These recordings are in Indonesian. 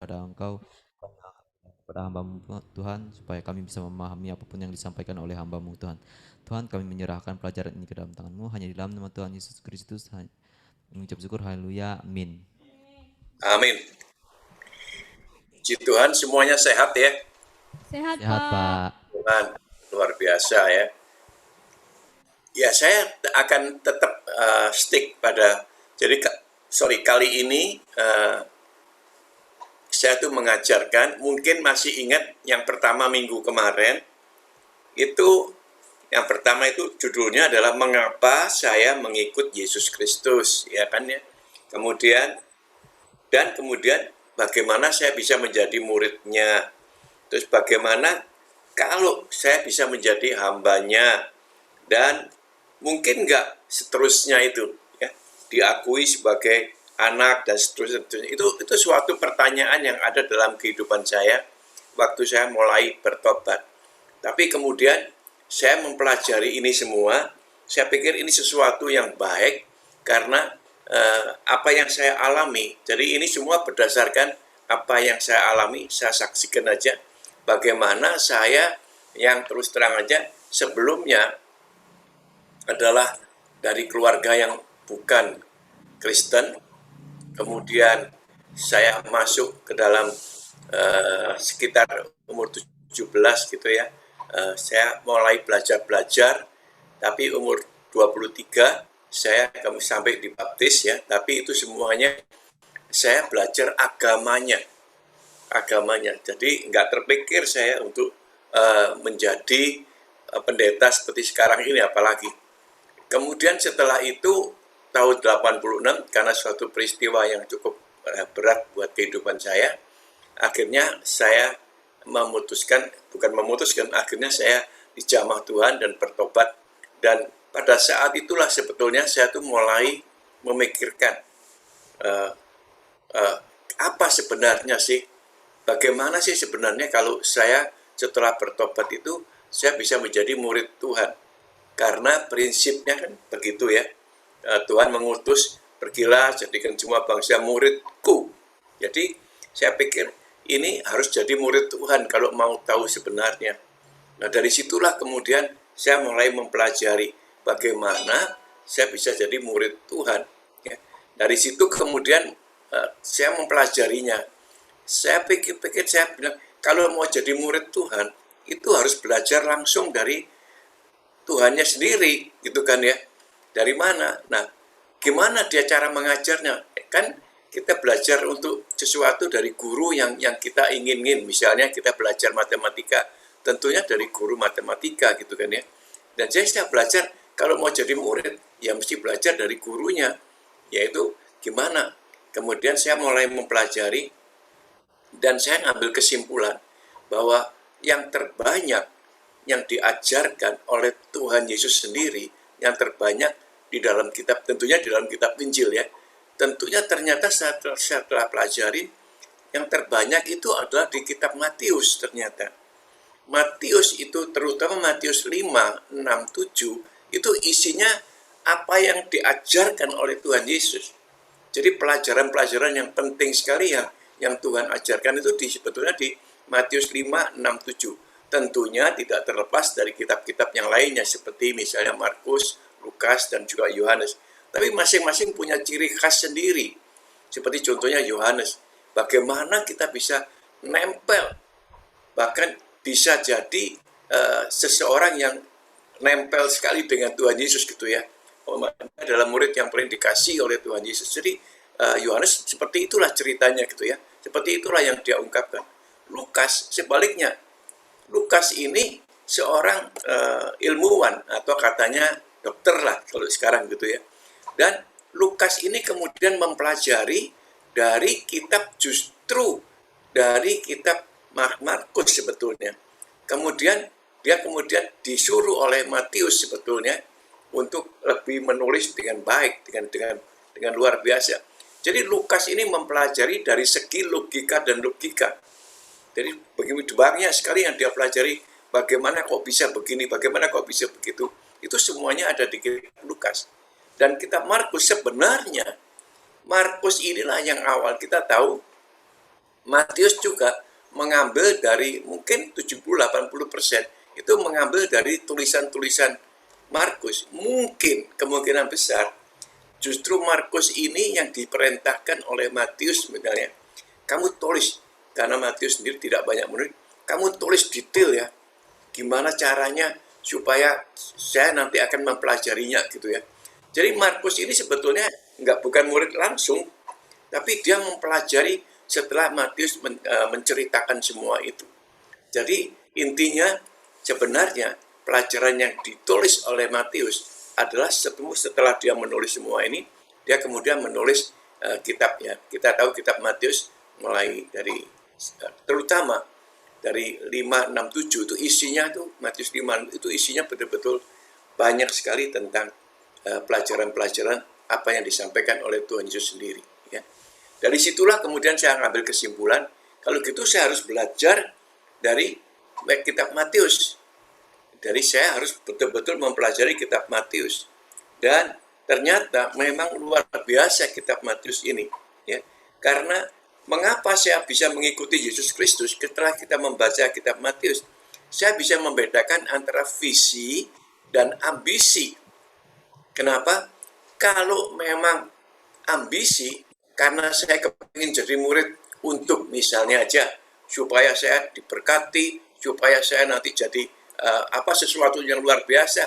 kepada Engkau, kepada hamba-Mu Tuhan, supaya kami bisa memahami apapun yang disampaikan oleh hamba-Mu Tuhan. Tuhan, kami menyerahkan pelajaran ini ke dalam tangan-Mu, hanya di dalam nama Tuhan Yesus Kristus, mengucap syukur, haleluya, amin. Amin. Puji Tuhan, semuanya sehat ya. Sehat, Sehat, Pak. Pak. Tuhan, luar biasa ya. Ya, saya akan tetap stick pada, jadi kali ini saya tuh mengajarkan, mungkin masih ingat yang pertama minggu kemarin, itu yang pertama itu judulnya adalah mengapa saya mengikut Yesus Kristus, ya kan ya. Kemudian bagaimana saya bisa menjadi muridnya. Terus bagaimana kalau saya bisa menjadi hambanya, dan mungkin nggak seterusnya itu ya, diakui sebagai anak dan seterusnya. Itu suatu pertanyaan yang ada dalam kehidupan saya waktu saya mulai bertobat. Tapi kemudian saya mempelajari ini semua, saya pikir ini sesuatu yang baik karena apa yang saya alami. Jadi ini semua berdasarkan apa yang saya alami, saya saksikan aja bagaimana saya yang terus terang aja sebelumnya adalah dari keluarga yang bukan Kristen, kemudian saya masuk ke dalam sekitar umur 17 gitu ya, saya mulai belajar, tapi umur 23 saya sampai dibaptis ya, tapi itu semuanya saya belajar agamanya, jadi nggak terpikir saya untuk menjadi pendeta seperti sekarang ini apalagi. Kemudian setelah itu tahun 86 karena suatu peristiwa yang cukup berat buat kehidupan saya, akhirnya saya akhirnya saya dijamah Tuhan dan bertobat, dan pada saat itulah sebetulnya saya tuh mulai memikirkan uh, uh, apa sebenarnya sih, bagaimana sih sebenarnya kalau saya setelah bertobat itu saya bisa menjadi murid Tuhan. Karena prinsipnya kan begitu ya, Tuhan mengutus, pergilah jadikan semua bangsa muridku. Jadi saya pikir ini harus jadi murid Tuhan kalau mau tahu sebenarnya. Nah dari situlah kemudian saya mulai mempelajari bagaimana saya bisa jadi murid Tuhan. Ya. Dari situ kemudian saya mempelajarinya. Saya pikir-pikir, saya bilang kalau mau jadi murid Tuhan itu harus belajar langsung dari Tuhannya sendiri, gitu kan ya. Dari mana? Nah, gimana dia cara mengajarnya? Kan kita belajar untuk sesuatu dari guru yang kita inginin. Misalnya kita belajar matematika, tentunya dari guru matematika gitu kan ya. Dan saya belajar kalau mau jadi murid, ya mesti belajar dari gurunya, yaitu gimana. Kemudian saya mulai mempelajari dan saya ngambil kesimpulan bahwa yang terbanyak yang diajarkan oleh Tuhan Yesus sendiri, yang terbanyak di dalam kitab, tentunya di dalam kitab Injil ya, tentunya ternyata setelah pelajari, yang terbanyak itu adalah di kitab Matius ternyata. Matius itu, terutama Matius 5, 6, 7, itu isinya apa yang diajarkan oleh Tuhan Yesus. Jadi pelajaran-pelajaran yang penting sekali yang Tuhan ajarkan itu sebetulnya di Matius 5, 6, 7. Tentunya tidak terlepas dari kitab-kitab yang lainnya seperti misalnya Markus, Lukas, dan juga Yohanes. Tapi masing-masing punya ciri khas sendiri. Seperti contohnya Yohanes. Bagaimana kita bisa nempel, bahkan bisa jadi seseorang yang nempel sekali dengan Tuhan Yesus gitu ya. Adalah murid yang paling dikasih oleh Tuhan Yesus. Jadi Yohanes seperti itulah ceritanya gitu ya. Seperti itulah yang dia ungkapkan. Lukas sebaliknya. Lukas ini seorang ilmuwan atau katanya dokter lah kalau sekarang gitu ya. Dan Lukas ini kemudian mempelajari dari kitab, justru dari kitab Markus sebetulnya. Kemudian dia disuruh oleh Matius sebetulnya untuk lebih menulis dengan baik, dengan luar biasa. Jadi Lukas ini mempelajari dari segi logika dan logika. Jadi begitu banyak sekali yang dia pelajari, bagaimana kok bisa begini, bagaimana kok bisa begitu. Itu semuanya ada di kitab Lukas. Dan kitab Markus sebenarnya, Markus inilah yang awal kita tahu Matius juga mengambil dari mungkin 70-80% itu mengambil dari tulisan-tulisan Markus. Mungkin kemungkinan besar justru Markus ini yang diperintahkan oleh Matius sebenarnya. Kamu tulis, karena Matius sendiri tidak banyak menulis, kamu tulis detail ya, gimana caranya supaya saya nanti akan mempelajarinya gitu ya. Jadi Markus ini sebetulnya bukan murid langsung, tapi dia mempelajari setelah Matius menceritakan semua itu. Jadi intinya sebenarnya pelajaran yang ditulis oleh Matius adalah setelah dia menulis semua ini, dia kemudian menulis kitabnya. Kita tahu kitab Matius mulai dari terutama dari 5, 6, 7 itu isinya tuh Matius 5 itu isinya betul-betul banyak sekali tentang pelajaran-pelajaran apa yang disampaikan oleh Tuhan Yesus sendiri. Ya. Dari situlah kemudian saya mengambil kesimpulan, kalau gitu saya harus belajar dari kitab Matius. Jadi saya harus betul-betul mempelajari kitab Matius. Dan ternyata memang luar biasa kitab Matius ini. Ya. Karena mengapa saya bisa mengikuti Yesus Kristus setelah kita membaca kitab Matius? Saya bisa membedakan antara visi dan ambisi. Kenapa? Kalau memang ambisi, karena saya kepingin jadi murid untuk misalnya aja, supaya saya diberkati, supaya saya nanti jadi sesuatu yang luar biasa,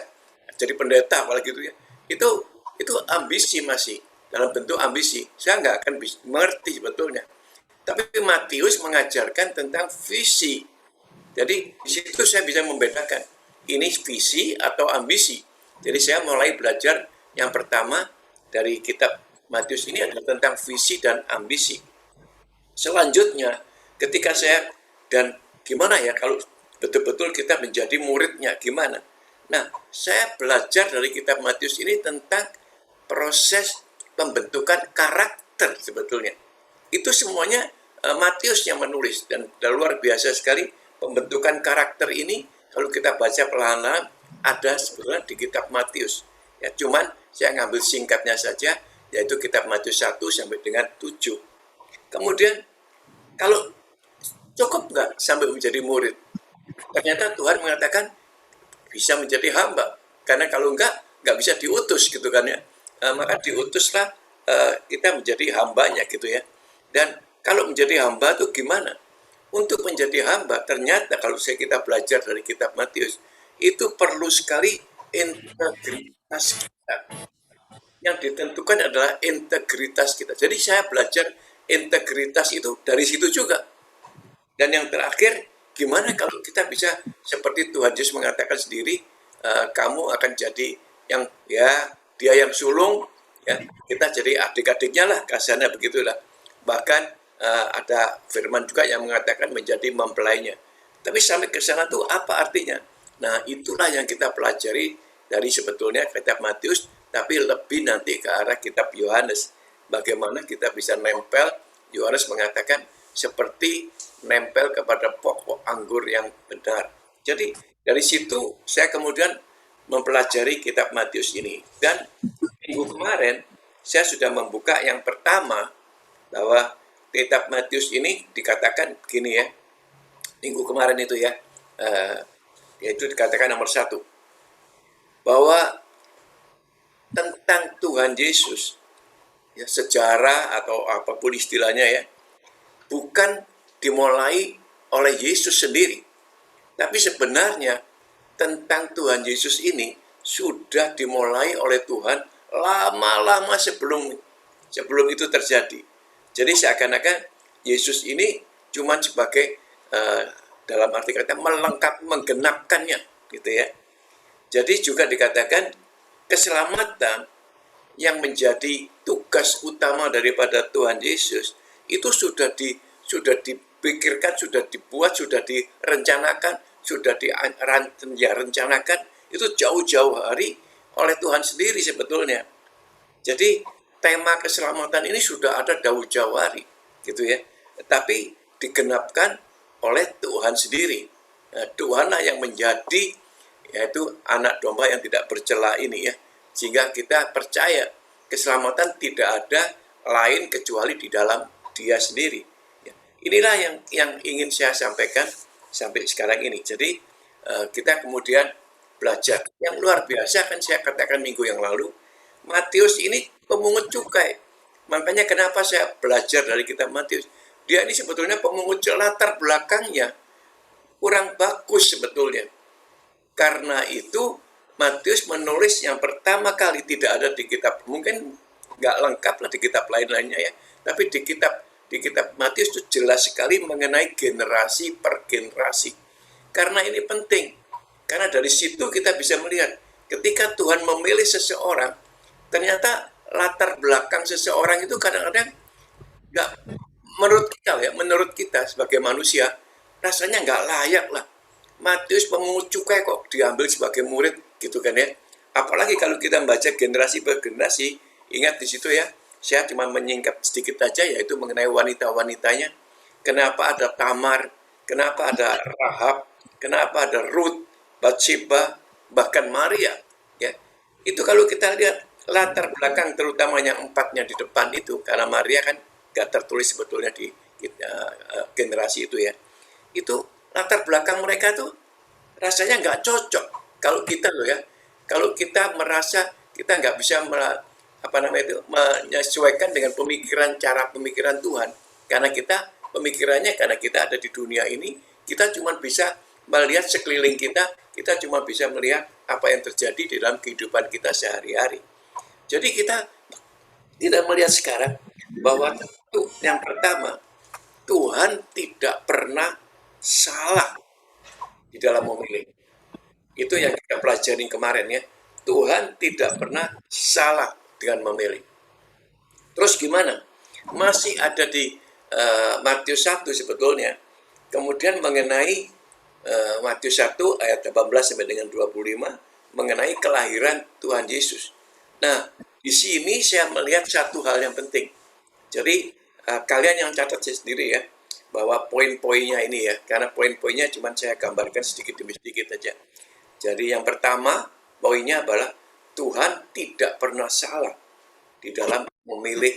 jadi pendeta apalagi gitu ya. Itu ambisi masih dalam bentuk ambisi. Saya nggak akan bisa mengerti sebetulnya. Tapi Matius mengajarkan tentang visi. Jadi di situ saya bisa membedakan ini visi atau ambisi. Jadi saya mulai belajar yang pertama dari kitab Matius ini adalah tentang visi dan ambisi. Selanjutnya ketika saya dan gimana ya kalau betul-betul kita menjadi muridnya gimana? Nah, saya belajar dari kitab Matius ini tentang proses pembentukan karakter sebetulnya. Itu semuanya Matius yang menulis dan luar biasa sekali pembentukan karakter ini kalau kita baca perlahan-lahan ada sebetulnya di kitab Matius. Ya, cuman saya ngambil singkatnya saja yaitu kitab Matius 1 sampai dengan 7. Kemudian kalau cukup nggak sampai menjadi murid? Ternyata Tuhan mengatakan bisa menjadi hamba. Karena kalau nggak bisa diutus gitu kan ya. Maka diutuslah kita menjadi hambanya gitu ya. Dan kalau menjadi hamba itu gimana? Untuk menjadi hamba ternyata kalau kita belajar dari kitab Matius itu perlu sekali integritas kita. Yang ditentukan adalah integritas kita. Jadi saya belajar integritas itu dari situ juga. Dan yang terakhir, gimana kalau kita bisa seperti Tuhan Yesus mengatakan sendiri, kamu akan jadi yang dia yang sulung, ya kita jadi adik-adiknya lah, kasarnya begitulah. Bahkan ada firman juga yang mengatakan menjadi mempelainya. Tapi sampai ke sana tuh apa artinya? Nah itulah yang kita pelajari dari sebetulnya kitab Matius, tapi lebih nanti ke arah kitab Yohanes. Bagaimana kita bisa nempel, Yohanes mengatakan seperti nempel kepada pokok anggur yang benar. Jadi dari situ saya kemudian mempelajari kitab Matius ini. Dan minggu kemarin saya sudah membuka yang pertama bahwa kitab Matius ini dikatakan begini ya. Minggu kemarin itu ya, yaitu dikatakan nomor 1. Bahwa tentang Tuhan Yesus, ya, sejarah atau apapun istilahnya ya, bukan dimulai oleh Yesus sendiri. Tapi sebenarnya tentang Tuhan Yesus ini sudah dimulai oleh Tuhan lama-lama sebelum itu terjadi. Jadi seakan-akan Yesus ini cuma sebagai dalam arti kata melengkapi, menggenapkannya gitu ya. Jadi juga dikatakan keselamatan yang menjadi tugas utama daripada Tuhan Yesus itu sudah dipikirkan, sudah dibuat, sudah direncanakan, sudah direncanakan itu jauh-jauh hari oleh Tuhan sendiri sebetulnya. Jadi tema keselamatan ini sudah ada jauh-jauh hari gitu ya. Tapi digenapkan oleh Tuhan sendiri. Nah, Tuhanlah yang menjadi yaitu anak domba yang tidak bercela ini ya. Sehingga kita percaya keselamatan tidak ada lain kecuali di dalam Dia sendiri. Ya. inilah yang ingin saya sampaikan sampai sekarang ini. Jadi kita kemudian belajar yang luar biasa, kan saya katakan minggu yang lalu, Matius ini pemungut cukai. Makanya kenapa saya belajar dari kitab Matius. Dia ini sebetulnya pemungut cukai, latar belakangnya kurang bagus sebetulnya. Karena itu Matius menulis yang pertama kali tidak ada di kitab, mungkin nggak lengkap lah di kitab lain-lainnya ya, tapi di kitab Matius itu jelas sekali mengenai generasi per generasi. Karena ini penting, karena dari situ kita bisa melihat ketika Tuhan memilih seseorang, ternyata latar belakang seseorang itu kadang-kadang nggak, menurut kita sebagai manusia rasanya nggak layak lah. Matius pemungut cukai kok diambil sebagai murid gitu kan ya. Apalagi kalau kita membaca generasi per generasi, ingat di situ ya, saya cuma menyingkap sedikit aja, yaitu mengenai wanita-wanitanya. Kenapa ada Tamar, kenapa ada Rahab, kenapa ada Ruth, Bathsheba, bahkan Maria ya. Itu kalau kita lihat latar belakang terutama yang empatnya di depan itu, karena Maria kan gak tertulis sebetulnya di generasi itu ya, itu latar belakang mereka tuh rasanya nggak cocok. Kalau kita loh ya, kalau kita merasa kita nggak bisa menyesuaikan dengan cara pemikiran Tuhan, karena karena kita ada di dunia ini, kita cuma bisa melihat sekeliling kita cuma bisa melihat apa yang terjadi di dalam kehidupan kita sehari-hari. Jadi kita tidak melihat sekarang bahwa yang pertama, Tuhan tidak pernah salah di dalam memilih. Itu yang kita pelajari kemarin ya. Tuhan tidak pernah salah dengan memilih. Terus gimana? Masih ada di Matius 1 sebetulnya. Kemudian mengenai Matius 1 ayat 18 sampai dengan 25 mengenai kelahiran Tuhan Yesus. Nah, di sini saya melihat satu hal yang penting. Jadi kalian yang catat sendiri ya, bahwa poin-poinnya ini ya, karena poin-poinnya cuma saya gambarkan sedikit demi sedikit aja. Jadi yang pertama, poinnya adalah Tuhan tidak pernah salah di dalam memilih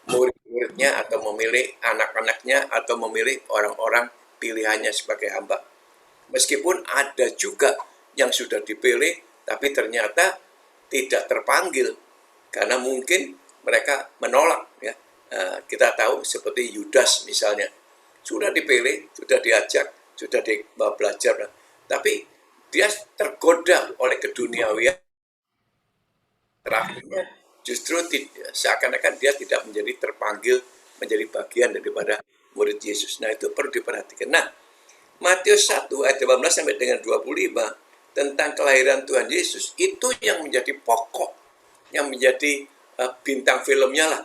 murid-muridnya atau memilih anak-anaknya atau memilih orang-orang pilihannya sebagai hamba. Meskipun ada juga yang sudah dipilih, tapi ternyata tidak terpanggil, karena mungkin mereka menolak ya. Kita tahu seperti Yudas misalnya, sudah dipilih, sudah diajak, sudah belajar, tapi dia tergoda oleh keduniawian. Terakhirnya justru seakan-akan dia tidak menjadi terpanggil menjadi bagian daripada murid Yesus. Nah, itu perlu diperhatikan. Nah, Matius 1 ayat 18 sampai dengan 25 tentang kelahiran Tuhan Yesus, itu yang menjadi pokok, yang menjadi bintang filmnya lah,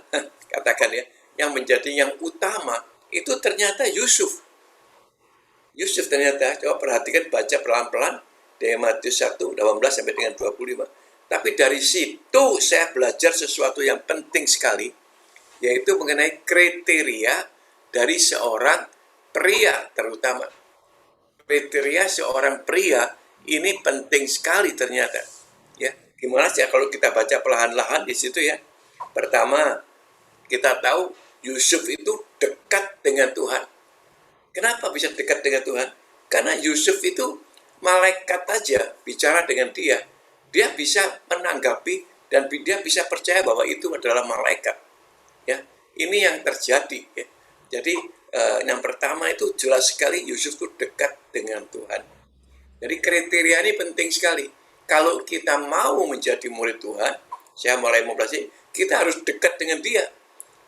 katakan ya, yang menjadi yang utama, itu ternyata Yusuf. Yusuf ternyata, coba perhatikan, baca pelan-pelan dari Matius 1, 18 sampai dengan 25. Tapi dari situ saya belajar sesuatu yang penting sekali, yaitu mengenai kriteria dari seorang pria terutama. Kriteria seorang pria ini penting sekali ternyata. Ya, gimana sih kalau kita baca perlahan-lahan di situ ya. Pertama, kita tahu Yusuf itu dekat dengan Tuhan. Kenapa bisa dekat dengan Tuhan? Karena Yusuf itu malaikat aja bicara dengan dia, dia bisa menanggapi dan dia bisa percaya bahwa itu adalah malaikat. Ya, ini yang terjadi. Ya. Jadi yang pertama itu jelas sekali Yusuf itu dekat dengan Tuhan. Jadi kriteria ini penting sekali. Kalau kita mau menjadi murid Tuhan, saya mulai membelajar, kita harus dekat dengan Dia,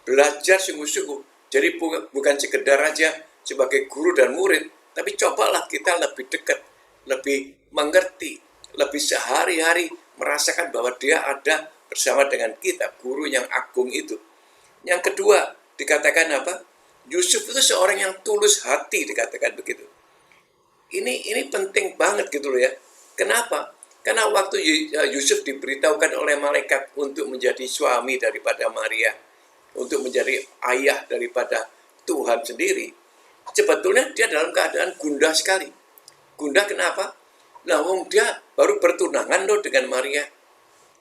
belajar sungguh-sungguh. Jadi bukan sekedar aja sebagai guru dan murid, tapi cobalah kita lebih dekat, lebih mengerti, lebih sehari-hari merasakan bahwa Dia ada bersama dengan kita, guru yang agung itu. Yang kedua, dikatakan apa? Yusuf itu seorang yang tulus hati, dikatakan begitu. Ini penting banget gitu loh ya. Kenapa? Karena waktu Yusuf diberitahukan oleh malaikat untuk menjadi suami daripada Maria, untuk menjadi ayah daripada Tuhan sendiri, sebetulnya dia dalam keadaan gundah sekali. Gundah kenapa? Nah, dia baru bertunangan loh dengan Maria.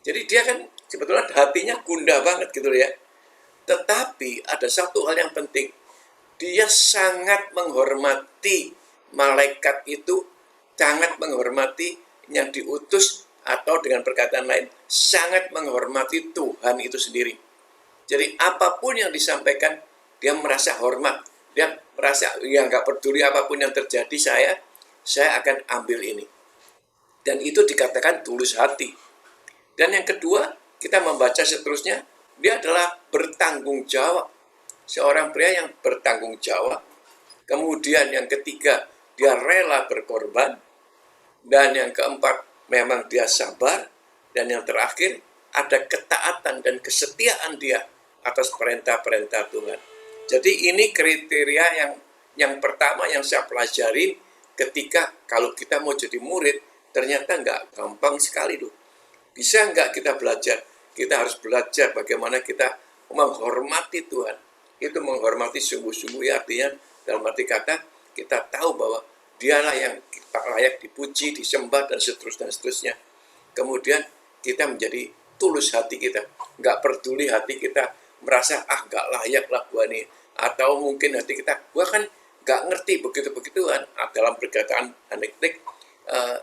Jadi dia kan sebetulnya hatinya gundah banget gitu loh ya. Tetapi ada satu hal yang penting. dia sangat menghormati malaikat itu, sangat menghormati yang diutus, atau dengan perkataan lain, sangat menghormati Tuhan itu sendiri. Jadi apapun yang disampaikan, dia merasa hormat. Dia merasa, ya nggak peduli apapun yang terjadi, saya akan ambil ini. Dan itu dikatakan tulus hati. Dan yang kedua, kita membaca seterusnya, dia adalah bertanggung jawab. Seorang pria yang bertanggung jawab. Kemudian yang ketiga, dia rela berkorban. Dan yang keempat, memang dia sabar. Dan yang terakhir, ada ketaatan dan kesetiaan dia atas perintah-perintah Tuhan. Jadi ini kriteria yang pertama yang saya pelajari ketika kalau kita mau jadi murid, ternyata nggak gampang sekali loh. Bisa nggak kita belajar? Kita harus belajar bagaimana kita menghormati Tuhan. Itu menghormati sungguh-sungguh, ya, artinya dalam arti kata kita tahu bahwa dialah yang kita layak dipuji, disembah, dan seterusnya. Kemudian kita menjadi tulus hati kita. Nggak peduli hati kita merasa, nggak layak lah gua nih. Atau mungkin hati kita, gua kan nggak ngerti begitu-begituan. Dalam perkataan anektik,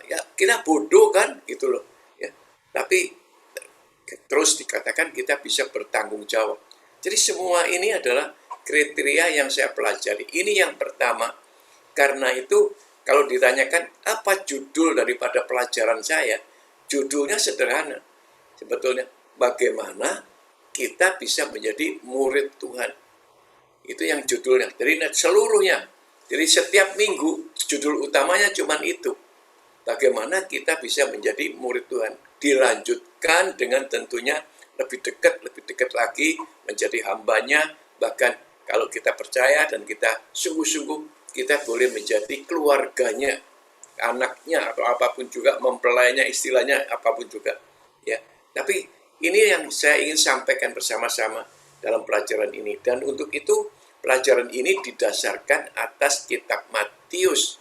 ya kita bodoh kan, gitu loh. Ya. Tapi terus dikatakan kita bisa bertanggung jawab. Jadi semua ini adalah kriteria yang saya pelajari. Ini yang pertama. Karena itu kalau ditanyakan apa judul daripada pelajaran saya, judulnya sederhana. Sebetulnya bagaimana kita bisa menjadi murid Tuhan. Itu yang judulnya. Jadi seluruhnya. Jadi setiap minggu judul utamanya cuma itu. Bagaimana kita bisa menjadi murid Tuhan. Dilanjutkan dengan tentunya lebih dekat lagi menjadi hambanya. Bahkan kalau kita percaya dan kita sungguh-sungguh, kita boleh menjadi keluarganya, anaknya atau apapun juga, mempelainya, istilahnya apapun juga. Ya, tapi ini yang saya ingin sampaikan bersama-sama dalam pelajaran ini. Dan untuk itu pelajaran ini didasarkan atas kitab Matius.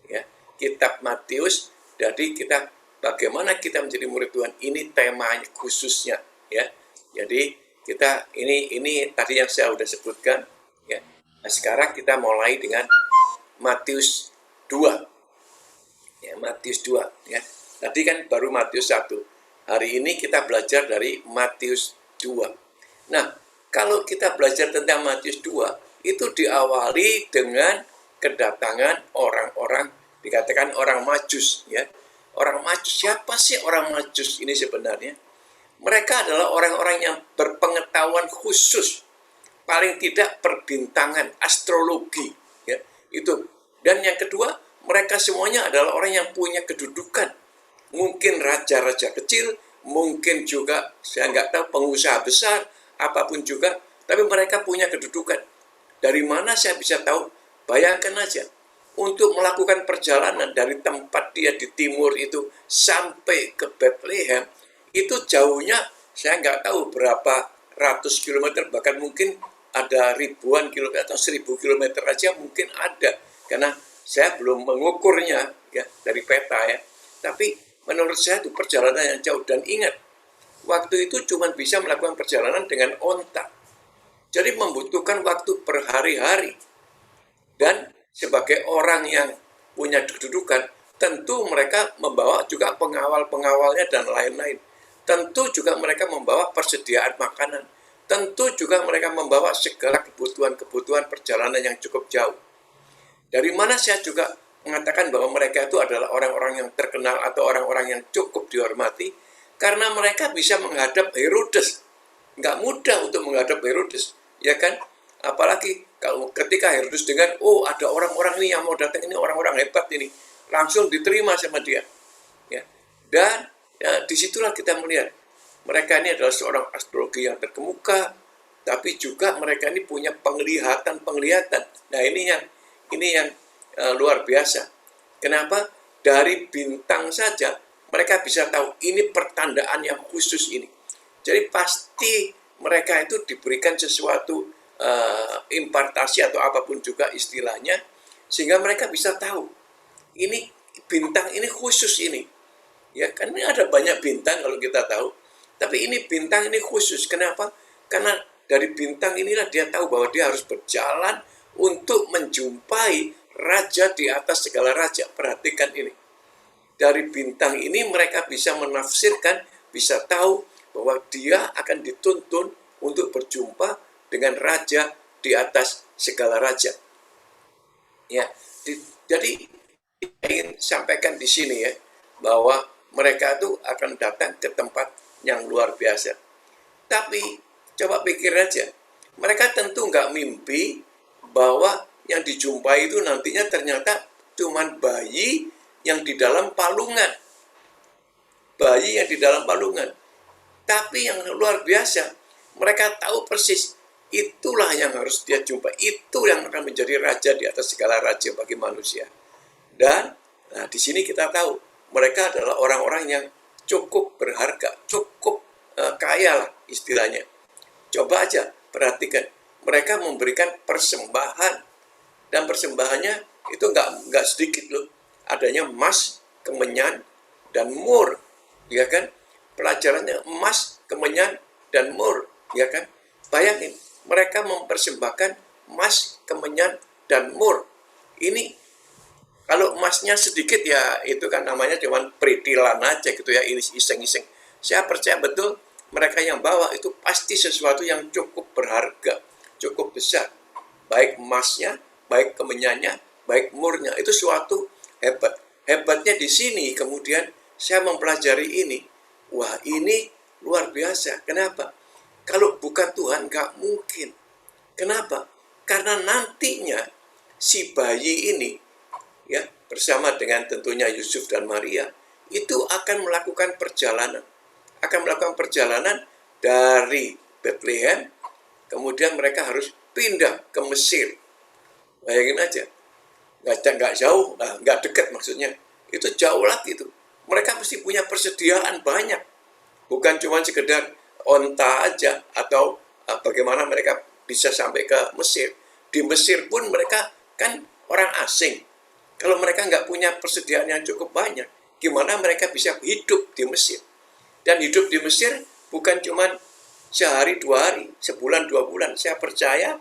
Ya, kitab Matius. Jadi kita bagaimana kita menjadi murid Tuhan, ini temanya khususnya, ya. Jadi kita ini tadi yang saya sudah sebutkan, ya. Nah, sekarang kita mulai dengan Matius 2. Ya, Matius 2, ya. Tadi kan baru Matius 1. Hari ini kita belajar dari Matius 2. Nah, kalau kita belajar tentang Matius 2, itu diawali dengan kedatangan orang-orang, dikatakan orang Majus, ya. Orang Majus, siapa sih orang Majus ini sebenarnya? Mereka adalah orang-orang yang berpengetahuan khusus, paling tidak perbintangan, astrologi, ya, itu. Dan yang kedua, mereka semuanya adalah orang yang punya kedudukan. Mungkin raja-raja kecil, mungkin juga, saya nggak tahu, pengusaha besar, apapun juga, tapi mereka punya kedudukan. Dari mana saya bisa tahu? Bayangkan aja, untuk melakukan perjalanan dari tempat dia di timur itu sampai ke Bethlehem, itu jauhnya saya nggak tahu berapa ratus kilometer, bahkan mungkin ada ribuan kilometer atau 1000 kilometer aja mungkin ada. Karena saya belum mengukurnya, ya, dari peta, ya. Tapi menurut saya itu perjalanan yang jauh. Dan ingat, waktu itu cuma bisa melakukan perjalanan dengan onta. Jadi membutuhkan waktu berhari-hari. Dan sebagai orang yang punya kedudukan, tentu mereka membawa juga pengawal-pengawalnya dan lain-lain. Tentu juga mereka membawa persediaan makanan. Tentu juga mereka membawa segala kebutuhan-kebutuhan perjalanan yang cukup jauh. Dari mana saya juga mengatakan bahwa mereka itu adalah orang-orang yang terkenal atau orang-orang yang cukup dihormati, karena mereka bisa menghadap Herodes. Nggak mudah untuk menghadap Herodes, ya kan? Apalagi kalau ketika Herodes dengar, ada orang-orang ini yang mau datang, ini orang-orang hebat ini, langsung diterima sama dia. Ya. Dan ya, disitulah kita melihat mereka ini adalah seorang astrologi yang terkemuka, tapi juga mereka ini punya penglihatan. Nah, ini yang luar biasa. Kenapa? Dari bintang saja mereka bisa tahu ini pertandaan yang khusus ini. Jadi pasti mereka itu diberikan sesuatu impartasi atau apapun juga istilahnya, sehingga mereka bisa tahu ini bintang ini khusus ini. Ya kan, ini ada banyak bintang kalau kita tahu, tapi ini bintang ini khusus. Kenapa? Karena dari bintang inilah dia tahu bahwa dia harus berjalan untuk menjumpai raja di atas segala raja. Perhatikan ini. Dari bintang ini mereka bisa menafsirkan, bisa tahu bahwa dia akan dituntun untuk berjumpa dengan raja di atas segala raja. Ya, jadi ingin sampaikan di sini ya, bahwa mereka itu akan datang ke tempat yang luar biasa. Tapi coba pikir aja, mereka tentu nggak mimpi bahwa yang dijumpai itu nantinya ternyata cuman bayi yang di dalam palungan. Bayi yang di dalam palungan. Tapi yang luar biasa, mereka tahu persis itulah yang harus dia jumpa. Itu yang akan menjadi raja di atas segala raja bagi manusia. Dan nah, di sini kita tahu mereka adalah orang-orang yang cukup berharga, cukup kaya lah istilahnya. Coba aja perhatikan, mereka memberikan persembahan, dan persembahannya itu nggak sedikit loh. Adanya emas, kemenyan, dan mur, ya kan? Pelajarannya emas, kemenyan, dan mur, ya kan? Bayangin, mereka mempersembahkan emas, kemenyan, dan mur. Ini kalau emasnya sedikit ya itu kan namanya cuman peritilan aja gitu ya, iseng-iseng. Saya percaya betul mereka yang bawa itu pasti sesuatu yang cukup berharga, cukup besar. Baik emasnya, baik kemenyannya, baik murnya, itu suatu hebat. Hebatnya di sini kemudian saya mempelajari ini. Wah, ini luar biasa. Kenapa? Kalau bukan Tuhan nggak mungkin. Kenapa? Karena nantinya si bayi ini ya bersama dengan tentunya Yusuf dan Maria itu akan melakukan perjalanan. Akan melakukan perjalanan dari Bethlehem, kemudian mereka harus pindah ke Mesir. Bayangin aja. Nggak jauh, nggak dekat maksudnya. Itu jauh lagi itu. Mereka mesti punya persediaan banyak. Bukan cuma sekedar onta aja atau bagaimana mereka bisa sampai ke Mesir. Di Mesir pun mereka kan orang asing. Kalau mereka nggak punya persediaan yang cukup banyak, gimana mereka bisa hidup di Mesir? Dan hidup di Mesir bukan cuma sehari, 2 hari, sebulan, 2 bulan. Saya percaya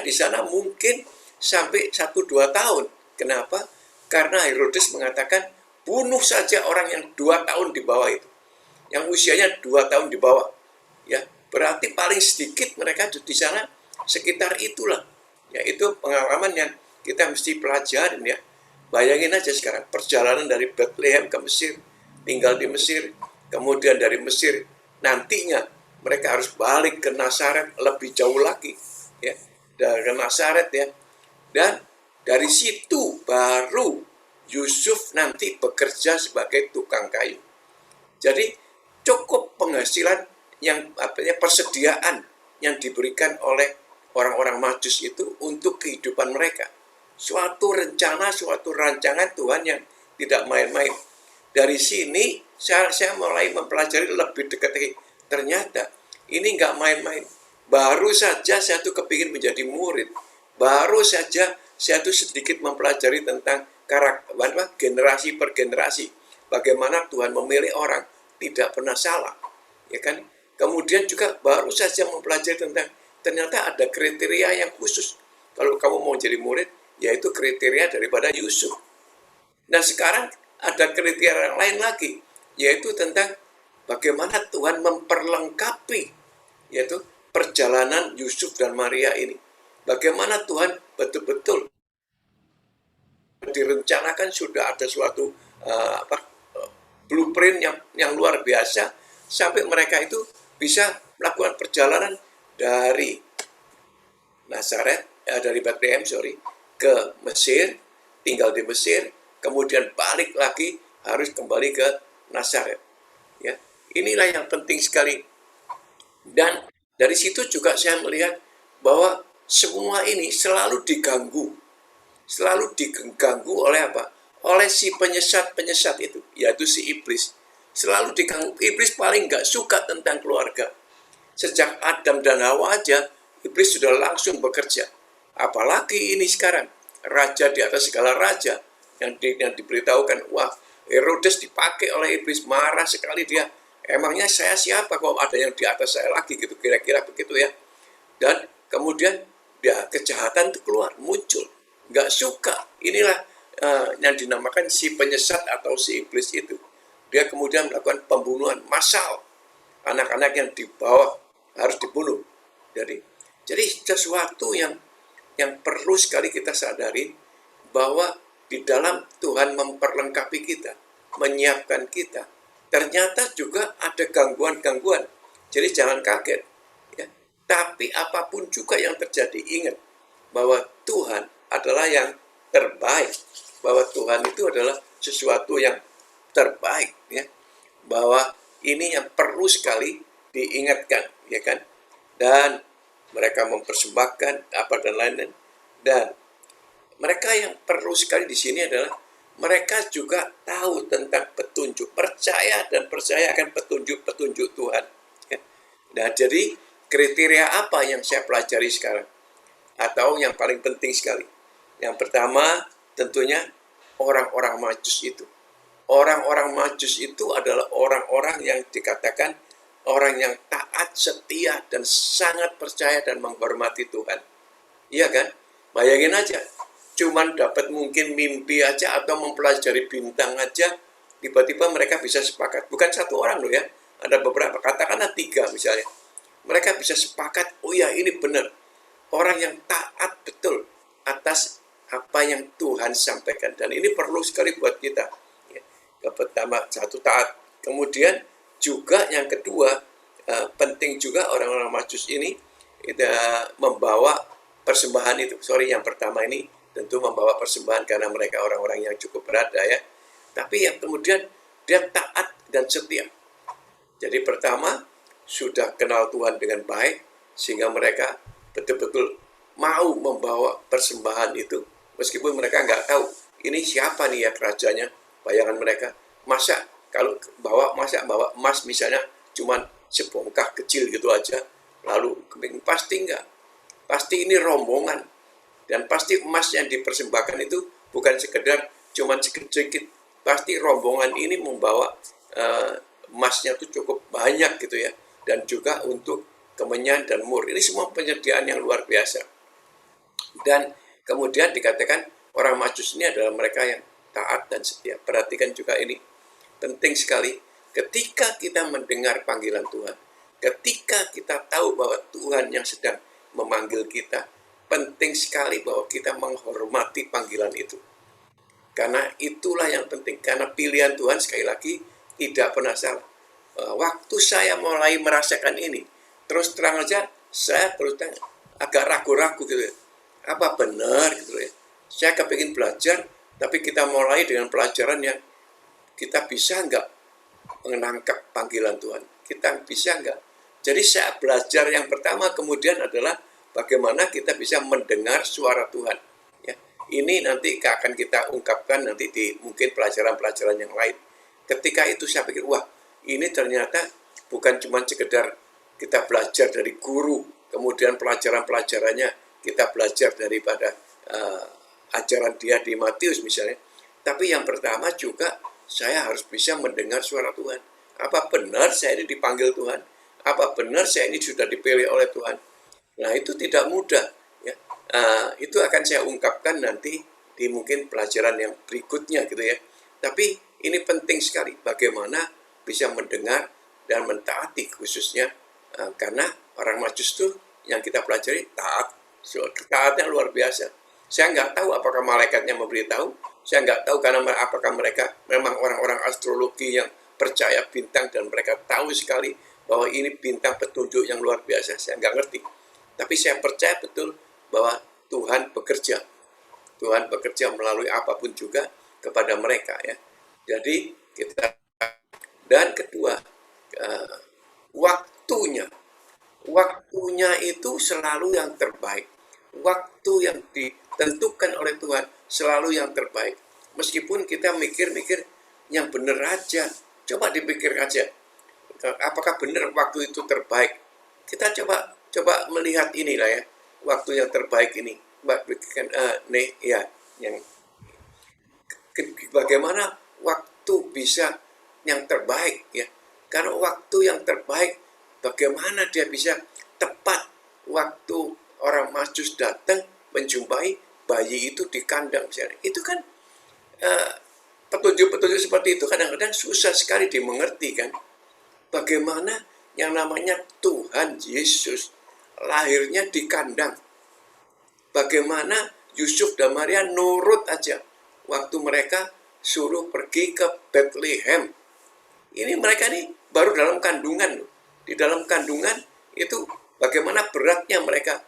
di sana mungkin sampai 1-2 tahun. Kenapa? Karena Herodes mengatakan bunuh saja orang yang 2 tahun di bawah itu, yang usianya 2 tahun di bawah. Ya, berarti paling sedikit mereka di sana sekitar itulah. Ya, itu pengalaman yang kita mesti pelajarin ya. Bayangin aja sekarang perjalanan dari Bethlehem ke Mesir, tinggal di Mesir, kemudian dari Mesir nantinya mereka harus balik ke Nazaret, lebih jauh lagi ya, dari Nazaret ya. Dan dari situ baru Yusuf nanti bekerja sebagai tukang kayu. Jadi cukup penghasilan yang persediaan yang diberikan oleh orang-orang Majus itu untuk kehidupan mereka. Suatu rencana, suatu rancangan Tuhan yang tidak main-main. Dari sini saya mulai mempelajari lebih dekat lagi. Ternyata ini nggak main-main. Baru saja saya tuh kepingin menjadi murid. Baru saja saya tuh sedikit mempelajari tentang karakter, generasi per generasi. Bagaimana Tuhan memilih orang tidak pernah salah, ya kan? Kemudian juga baru saja mempelajari tentang ternyata ada kriteria yang khusus. Kalau kamu mau jadi murid, yaitu kriteria daripada Yusuf. Nah sekarang ada kriteria yang lain lagi, yaitu tentang bagaimana Tuhan memperlengkapi, yaitu perjalanan Yusuf dan Maria ini. Bagaimana Tuhan betul-betul direncanakan, sudah ada suatu blueprint yang luar biasa sampai mereka itu bisa melakukan perjalanan dari Nazaret, dari Bethlehem ke Mesir, tinggal di Mesir, kemudian balik lagi harus kembali ke Nazaret. Ya, inilah yang penting sekali. Dan dari situ juga saya melihat bahwa semua ini selalu diganggu oleh apa? Oleh si penyesat itu, yaitu si iblis. Selalu diganggu. Iblis paling nggak suka tentang keluarga. Sejak Adam dan Hawa aja, iblis sudah langsung bekerja. Apalagi ini sekarang, raja di atas segala raja, yang diberitahukan, wah, Herodes dipakai oleh iblis, marah sekali dia. Emangnya saya siapa kalau ada yang di atas saya lagi, gitu, kira-kira begitu ya. Dan kemudian ya kejahatan itu keluar, muncul. Nggak suka. Inilah yang dinamakan si penyesat atau si iblis itu. Dia kemudian melakukan pembunuhan massal. Anak-anak yang di bawah harus dibunuh. Jadi sesuatu yang perlu sekali kita sadari bahwa di dalam Tuhan memperlengkapi kita, menyiapkan kita. Ternyata juga ada gangguan-gangguan. Jadi jangan kaget. Ya. Tapi apapun juga yang terjadi, ingat bahwa Tuhan adalah yang terbaik. Bahwa Tuhan itu adalah sesuatu yang terbaik. Ya. Bahwa ini yang perlu sekali diingatkan. Ya kan? Dan mereka mempersembahkan apa dan lain-lain. Dan mereka yang perlu sekali di sini adalah mereka juga tahu tentang petunjuk, percaya akan petunjuk-petunjuk Tuhan. Ya. Nah, jadi kriteria apa yang saya pelajari sekarang? Atau yang paling penting sekali. Yang pertama, tentunya orang-orang Majus itu. Orang-orang Majus itu adalah orang-orang yang dikatakan orang yang taat, setia, dan sangat percaya dan menghormati Tuhan. Iya kan? Bayangin aja, cuman dapat mungkin mimpi aja atau mempelajari bintang aja, tiba-tiba mereka bisa sepakat. Bukan satu orang loh ya, ada beberapa, katakanlah 3 misalnya. Mereka bisa sepakat, oh ya ini benar. Orang yang taat betul atas apa yang Tuhan sampaikan. Dan ini perlu sekali buat kita. Ya. Pertama, satu taat. Kemudian juga yang kedua, penting juga orang-orang Majus ini membawa persembahan itu. Yang pertama ini tentu membawa persembahan karena mereka orang-orang yang cukup berada ya. Tapi yang kemudian dia taat dan setia. Jadi pertama sudah kenal Tuhan dengan baik sehingga mereka betul-betul mau membawa persembahan itu meskipun mereka nggak tahu ini siapa nih ya rajanya. Bayangan mereka masa kalau bawa emas misalnya cuman sebongkah kecil gitu aja lalu pasti enggak. Pasti ini rombongan. Dan pasti emas yang dipersembahkan itu bukan sekedar cuman sedikit. Pasti rombongan ini membawa emasnya itu cukup banyak gitu ya. Dan juga untuk kemenyan dan mur. Ini semua penyediaan yang luar biasa. Dan kemudian dikatakan orang Majus ini adalah mereka yang taat dan setia. Perhatikan juga ini. Penting sekali ketika kita mendengar panggilan Tuhan. Ketika kita tahu bahwa Tuhan yang sedang memanggil kita, penting sekali bahwa kita menghormati panggilan itu. Karena itulah yang penting. Karena pilihan Tuhan sekali lagi tidak pernah salah. Waktu saya mulai merasakan ini, terus terang aja saya terus agak ragu-ragu gitu ya. Apa benar gitu ya. Saya kepingin belajar, tapi kita mulai dengan pelajaran yang kita bisa nggak menangkap panggilan Tuhan. Kita bisa nggak. Jadi saya belajar yang pertama kemudian adalah bagaimana kita bisa mendengar suara Tuhan. Ya, ini nanti akan kita ungkapkan nanti di mungkin pelajaran-pelajaran yang lain. Ketika itu saya pikir, wah ini ternyata bukan cuma sekedar kita belajar dari guru, kemudian pelajaran-pelajarannya kita belajar daripada ajaran dia di Matius misalnya. Tapi yang pertama juga saya harus bisa mendengar suara Tuhan. Apa benar saya ini dipanggil Tuhan? Apa benar saya ini sudah dipilih oleh Tuhan? Nah itu tidak mudah. Ya. Itu akan saya ungkapkan nanti di mungkin pelajaran yang berikutnya gitu ya. Tapi ini penting sekali bagaimana bisa mendengar dan mentaati khususnya karena orang Majus itu yang kita pelajari taat. Taatnya luar biasa. Saya nggak tahu apakah malaikatnya memberitahu. Saya nggak tahu karena apakah mereka memang orang-orang astrologi yang percaya bintang dan mereka tahu sekali bahwa ini bintang petunjuk yang luar biasa. Saya nggak ngerti. Tapi saya percaya betul bahwa Tuhan bekerja. Tuhan bekerja melalui apapun juga kepada mereka ya. Jadi kita dan kedua waktunya itu selalu yang terbaik. Waktu yang ditentukan oleh Tuhan selalu yang terbaik. Meskipun kita mikir-mikir yang benar aja. Coba dipikir aja. Apakah benar waktu itu terbaik? Kita coba melihat inilah ya. Waktu yang terbaik ini. Yang bagaimana waktu bisa yang terbaik ya. Karena waktu yang terbaik bagaimana dia bisa tepat waktu orang Majus datang menjumpai bayi itu di kandang misalnya. Itu kan petunjuk-petunjuk seperti itu kadang-kadang susah sekali dimengerti kan. Bagaimana yang namanya Tuhan Yesus lahirnya di kandang. Bagaimana Yusuf dan Maria nurut aja waktu mereka suruh pergi ke Bethlehem. Ini mereka nih baru dalam kandungan. Di dalam kandungan itu bagaimana beratnya mereka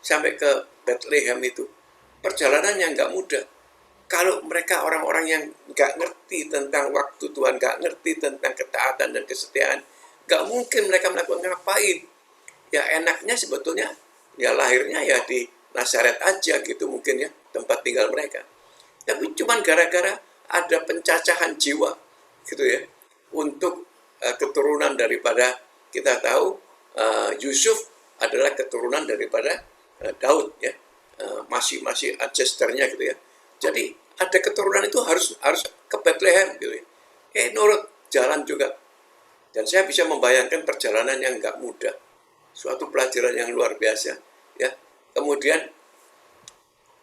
sampai ke Bethlehem itu. Perjalanan yang nggak mudah. Kalau mereka orang-orang yang nggak ngerti tentang waktu Tuhan, nggak ngerti tentang ketaatan dan kesetiaan, nggak mungkin mereka melakukan ngapain. Ya enaknya sebetulnya ya lahirnya ya di Nazaret aja gitu mungkin ya, tempat tinggal mereka. Tapi cuman gara-gara ada pencacahan jiwa gitu ya, untuk keturunan daripada, kita tahu Yusuf adalah keturunan daripada Daud ya, masih ancesternya gitu ya. Jadi ada keturunan itu harus ke Bethlehem gitu ya. Nurut jalan juga. Dan saya bisa membayangkan perjalanan yang nggak mudah, suatu pelajaran yang luar biasa ya. Kemudian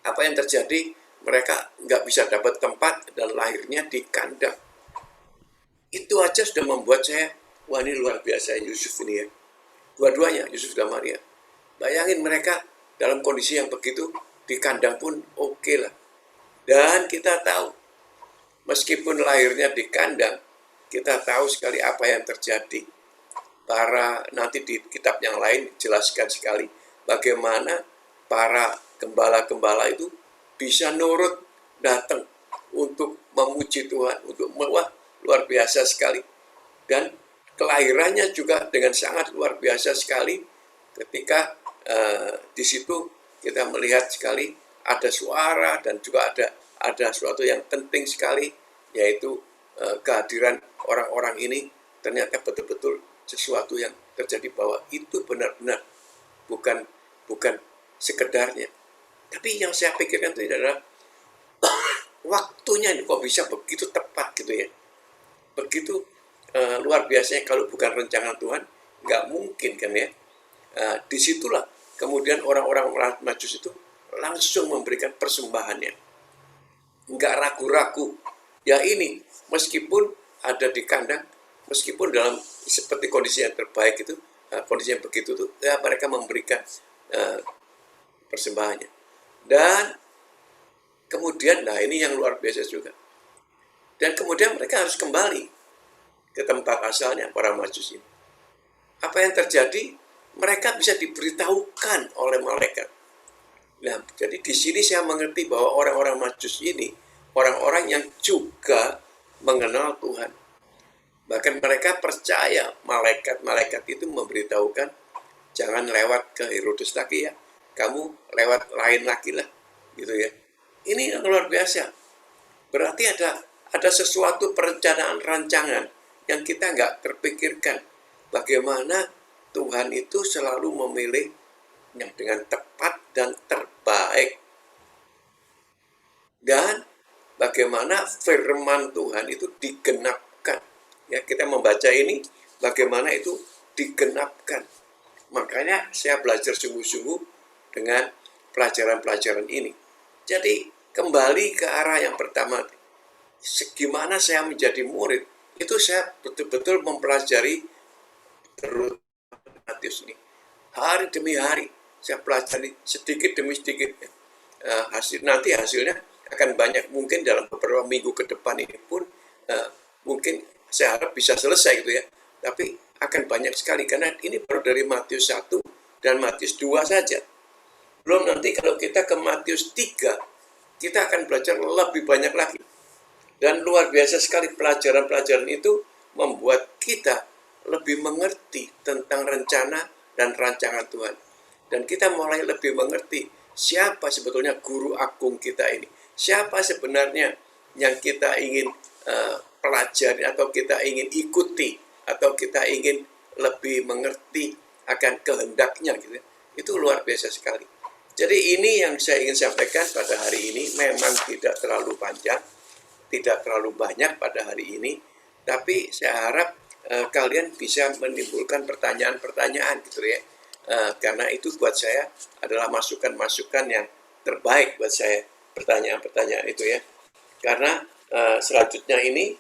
apa yang terjadi, mereka nggak bisa dapat tempat dan lahirnya di kandang. Itu aja sudah membuat saya, wah ini luar biasa Yusuf ini ya. Dua-duanya, Yusuf dan Maria. Bayangin mereka dalam kondisi yang begitu, di kandang pun oke lah. Dan kita tahu, meskipun lahirnya di kandang, kita tahu sekali apa yang terjadi. Nanti di kitab yang lain jelaskan sekali bagaimana para gembala-gembala itu bisa nurut datang untuk memuji Tuhan, wah luar biasa sekali. Dan kelahirannya juga dengan sangat luar biasa sekali ketika di situ kita melihat sekali ada suara dan juga ada sesuatu yang penting sekali, yaitu kehadiran orang-orang ini ternyata betul-betul sesuatu yang terjadi, bahwa itu benar-benar bukan sekedarnya. Tapi yang saya pikirkan itu adalah waktunya ini kok bisa begitu tepat gitu ya, begitu luar biasanya. Kalau bukan rencana Tuhan nggak mungkin kan ya. Disitulah kemudian orang-orang Majus itu langsung memberikan persembahannya, nggak ragu-ragu. Ya ini meskipun ada di kandang, meskipun dalam seperti kondisi yang terbaik itu, kondisi yang begitu tuh, ya mereka memberikan persembahannya. Dan kemudian, nah ini yang luar biasa juga. Dan kemudian mereka harus kembali ke tempat asalnya, para Majus ini. Apa yang terjadi? Mereka bisa diberitahukan oleh malaikat. Nah, jadi di sini saya mengerti bahwa orang-orang Majus ini orang-orang yang juga mengenal Tuhan. Bahkan mereka percaya malaikat-malaikat itu memberitahukan, jangan lewat ke Herodes lagi ya, kamu lewat lain lagi lah, gitu ya. Ini yang luar biasa. Berarti ada sesuatu perencanaan rancangan yang kita nggak terpikirkan. Bagaimana Tuhan itu selalu memilih yang dengan tepat dan terbaik. Dan bagaimana firman Tuhan itu digenapkan. Ya, kita membaca ini bagaimana itu digenapkan. Makanya saya belajar sungguh-sungguh dengan pelajaran-pelajaran ini. Jadi kembali ke arah yang pertama, gimana saya menjadi murid, itu saya betul-betul mempelajari terus Matius ini. Hari demi hari saya pelajari sedikit demi sedikit. Nanti hasilnya akan banyak, mungkin dalam beberapa minggu ke depan ini pun mungkin saya harap bisa selesai gitu ya. Tapi akan banyak sekali karena ini baru dari Matius 1 dan Matius 2 saja. Belum nanti kalau kita ke Matius 3, kita akan belajar lebih banyak lagi. Dan luar biasa sekali pelajaran-pelajaran itu membuat kita lebih mengerti tentang rencana dan rancangan Tuhan. Dan kita mulai lebih mengerti siapa sebetulnya guru agung kita ini. Siapa sebenarnya yang kita ingin pelajari atau kita ingin ikuti atau kita ingin lebih mengerti akan kehendaknya gitu. Itu luar biasa sekali. Jadi ini yang saya ingin sampaikan pada hari ini. Memang tidak terlalu panjang, tidak terlalu banyak pada hari ini, tapi saya harap kalian bisa menimbulkan pertanyaan-pertanyaan gitu ya. karena itu buat saya adalah masukan-masukan yang terbaik buat saya, pertanyaan-pertanyaan itu ya. Karena selanjutnya ini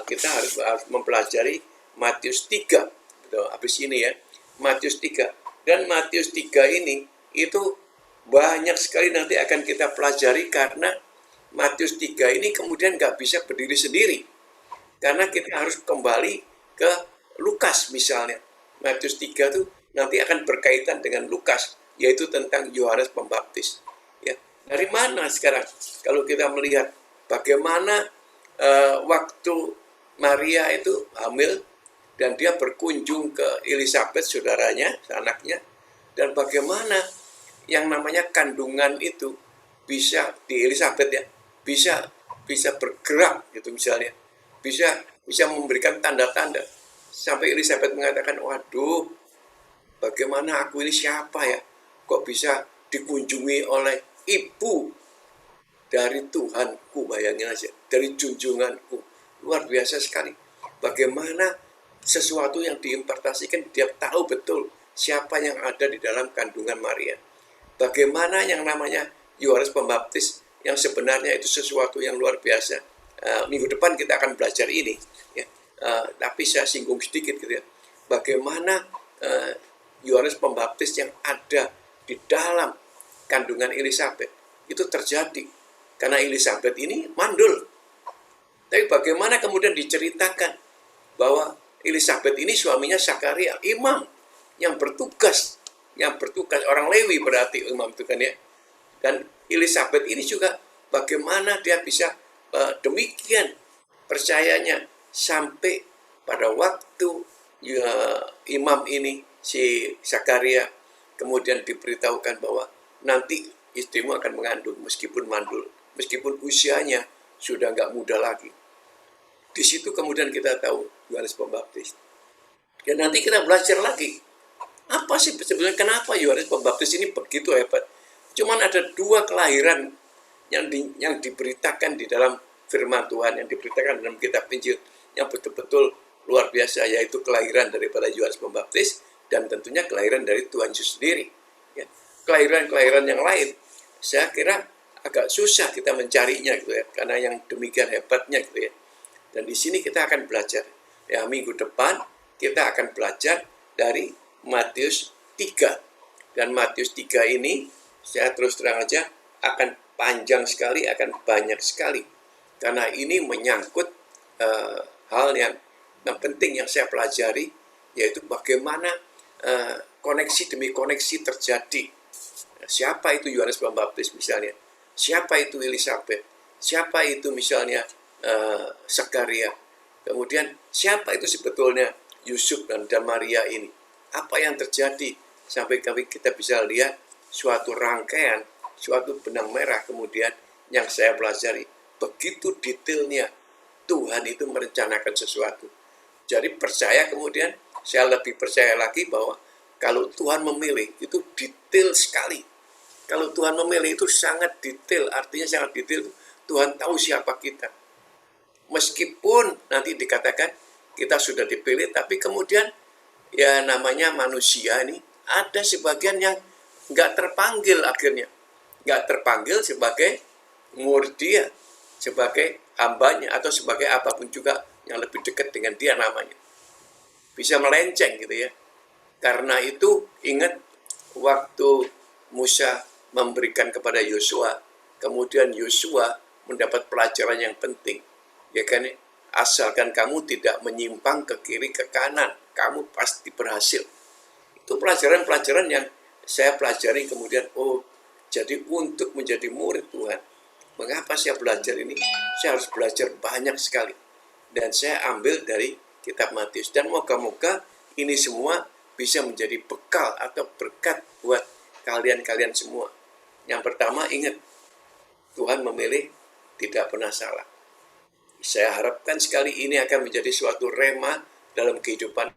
kita harus mempelajari Matius 3, gitu, habis ini ya, Matius 3. Dan Matius 3 ini itu banyak sekali nanti akan kita pelajari, karena Matius 3 ini kemudian nggak bisa berdiri sendiri. Karena kita harus kembali ke Lukas misalnya. Matius 3 itu nanti akan berkaitan dengan Lukas, yaitu tentang Yohanes Pembaptis. Ya, dari mana sekarang kalau kita melihat bagaimana waktu Maria itu hamil dan dia berkunjung ke Elizabeth, saudaranya, anaknya, dan bagaimana yang namanya kandungan itu bisa di Elizabeth ya, bisa bergerak gitu misalnya, bisa memberikan tanda-tanda sampai Elizabeth mengatakan, waduh, bagaimana aku ini siapa ya, kok bisa dikunjungi oleh ibu dari Tuhanku, bayangin aja, dari junjunganku. Luar biasa sekali. Bagaimana sesuatu yang diimpartasikan, dia tahu betul siapa yang ada di dalam kandungan Maria. Bagaimana yang namanya Yohanes Pembaptis, yang sebenarnya itu sesuatu yang luar biasa. Minggu depan kita akan belajar ini. Ya. Tapi saya singgung sedikit gitu ya. Bagaimana Yohanes Pembaptis yang ada di dalam kandungan Elizabeth itu terjadi. Karena Elizabeth ini mandul. Tapi bagaimana kemudian diceritakan bahwa Elizabeth ini suaminya Zakaria, imam yang bertugas orang Lewi berarti imam itu kan ya. Dan Elizabeth ini juga bagaimana dia bisa demikian percayanya sampai pada waktu imam ini si Zakaria kemudian diberitahukan bahwa nanti istrimu akan mengandung meskipun mandul, meskipun usianya sudah nggak muda lagi. Di situ kemudian kita tahu Yohanes Pembaptis. Dan nanti kita belajar lagi. Apa sih sebenarnya, kenapa Yohanes Pembaptis ini begitu hebat? Cuman ada dua kelahiran yang diberitakan di dalam firman Tuhan, yang diberitakan dalam kitab Injil, yang betul-betul luar biasa, yaitu kelahiran daripada Yohanes Pembaptis dan tentunya kelahiran dari Tuhan Yesus sendiri. Ya. Kelahiran-kelahiran yang lain, saya kira agak susah kita mencarinya gitu ya, karena yang demikian hebatnya gitu ya. Dan di sini kita akan belajar. Ya, minggu depan kita akan belajar dari Matius 3. Dan Matius 3 ini, saya terus terang aja, akan panjang sekali, akan banyak sekali. Karena ini menyangkut hal yang penting yang saya pelajari, yaitu bagaimana koneksi demi koneksi terjadi. Siapa itu Yohanes Pembaptis misalnya? Siapa itu Elizabeth? Siapa itu misalnya Zakaria? Kemudian siapa itu sebetulnya Yusuf dan Maria ini? Apa yang terjadi sampai kita bisa lihat suatu rangkaian, suatu benang merah kemudian yang saya pelajari. Begitu detailnya Tuhan itu merencanakan sesuatu. Jadi percaya kemudian, saya lebih percaya lagi bahwa kalau Tuhan memilih itu detail sekali. Kalau Tuhan memilih itu sangat detail, artinya sangat detail. Tuhan tahu siapa kita. Meskipun nanti dikatakan kita sudah dipilih, tapi kemudian ya namanya manusia ini ada sebagian yang nggak terpanggil akhirnya. Nggak terpanggil sebagai murid dia, sebagai hambanya, atau sebagai apapun juga yang lebih dekat dengan dia namanya. Bisa melenceng gitu ya. Karena itu ingat waktu Musa memberikan kepada Yosua, kemudian Yosua mendapat pelajaran yang penting. Ya kan, asalkan kamu tidak menyimpang ke kiri ke kanan, kamu pasti berhasil. Itu pelajaran-pelajaran yang saya pelajari kemudian, oh, jadi untuk menjadi murid Tuhan, mengapa saya belajar ini? Saya harus belajar banyak sekali. Dan saya ambil dari kitab Matius. Dan moga-moga ini semua bisa menjadi bekal atau berkat buat kalian-kalian semua. Yang pertama, ingat, Tuhan memilih tidak pernah salah. Saya harapkan sekali ini akan menjadi suatu rema dalam kehidupan